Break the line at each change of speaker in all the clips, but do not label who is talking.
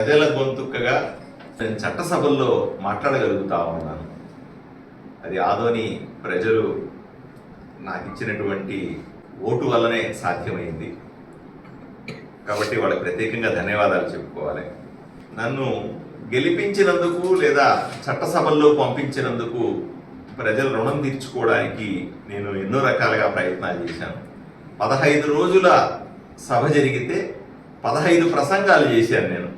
ప్రజల గొంతుకగా నేను చట్టసభల్లో మాట్లాడగలుగుతా ఉన్నాను. అది ఆదోని ప్రజలు నాకు ఇచ్చినటువంటి ఓటు వల్లనే సాధ్యమైంది. కాబట్టి వాళ్ళకి ప్రత్యేకంగా ధన్యవాదాలు చెప్పుకోవాలి. నన్ను గెలిపించినందుకు లేదా చట్టసభల్లో పంపించినందుకు ప్రజల రుణం తీర్చుకోవడానికి నేను ఎన్నో రకాలుగా ప్రయత్నాలు చేశాను. 15 రోజుల సభ జరిగితే 15 ప్రసంగాలు చేశాను నేను.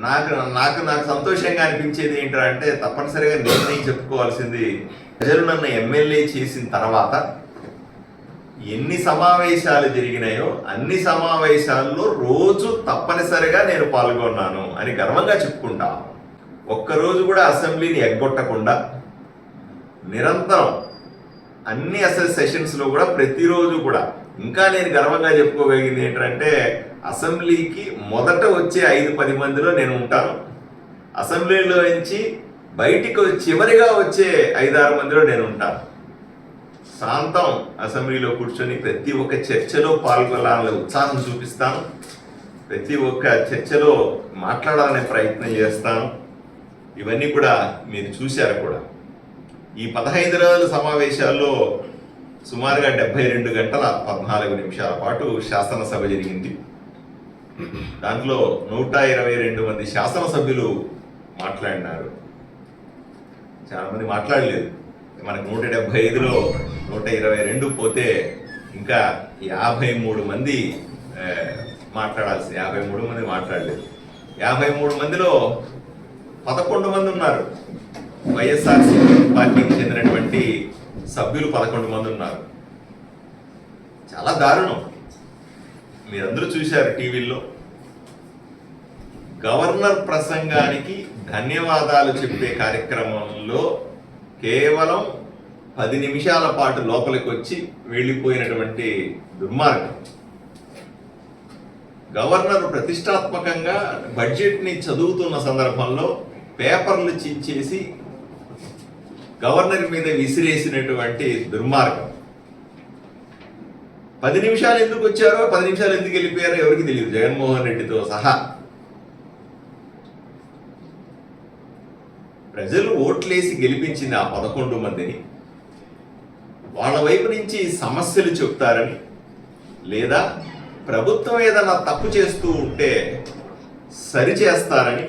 నాకు సంతోషంగా అనిపించేది ఏంటంటే తప్పనిసరిగా నేను చెప్పుకోవాల్సింది, ప్రజలు నన్ను ఎమ్మెల్యే చేసిన తర్వాత ఎన్ని సమావేశాలు జరిగినాయో అన్ని సమావేశాల్లో రోజు తప్పనిసరిగా నేను పాల్గొన్నాను అని గర్వంగా చెప్పుకుంటా. ఒక్కరోజు కూడా అసెంబ్లీని ఎగ్గొట్టకుండా నిరంతరం అన్ని అసెంబ్లీ సెషన్స్లో కూడా ప్రతిరోజు కూడా ఇంకా నేను గర్వంగా చెప్పుకోగలిగింది ఏంటంటే అసెంబ్లీకి మొదట వచ్చే 5-10 మందిలో నేను ఉంటాను. అసెంబ్లీలో నుంచి బయటికి చివరిగా వచ్చే 5-6 మందిలో నేను ఉంటాను. శాంతం అసెంబ్లీలో కూర్చొని ప్రతి ఒక్క చర్చలో పాల్గొనాలనే ఉత్సాహం చూపిస్తాను. ప్రతి ఒక్క చర్చలో మాట్లాడాలనే ప్రయత్నం చేస్తాను. ఇవన్నీ కూడా మీరు చూశారు కూడా. ఈ 15 రోజుల సమావేశాల్లో సుమారుగా 72 గంటల 14 నిమిషాల పాటు శాసనసభ జరిగింది. దాంట్లో 122 మంది శాసనసభ్యులు మాట్లాడినారు. చాలా మంది మాట్లాడలేదు. మనకు 175లో 122 పోతే ఇంకా 53 మంది మాట్లాడాల్సి 53 మంది మాట్లాడలేదు. 53 మందిలో 11 మంది ఉన్నారు. వైఎస్ఆర్సీపీ పార్టీకి చెందినటువంటి సభ్యులు 11 మంది ఉన్నారు. చాలా దారుణం. మీరందరూ చూశారు టీవీల్లో. గవర్నర్ ప్రసంగానికి ధన్యవాదాలు చెప్పే కార్యక్రమంలో కేవలం 10 నిమిషాల పాటు లోపలికి వచ్చి వెళ్ళిపోయినటువంటి దుర్మార్గం. గవర్నర్ ప్రతిష్టాత్మకంగా బడ్జెట్ని చదువుతున్న సందర్భంలో పేపర్లు చించేసి గవర్నర్ మీద విసిరేసినటువంటి దుర్మార్గం. 10 నిమిషాలు ఎందుకు వచ్చారో 10 నిమిషాలు ఎందుకు వెళ్ళిపోయారో ఎవరికి తెలియదు, జగన్మోహన్ రెడ్డితో సహా. ప్రజలు ఓట్లేసి గెలిపించింది ఆ 11 మందిని. వాళ్ళ వైపు నుంచి సమస్యలు చెప్తారని లేదా ప్రభుత్వం ఏదన్నా తప్పు చేస్తూ ఉంటే సరిచేస్తారని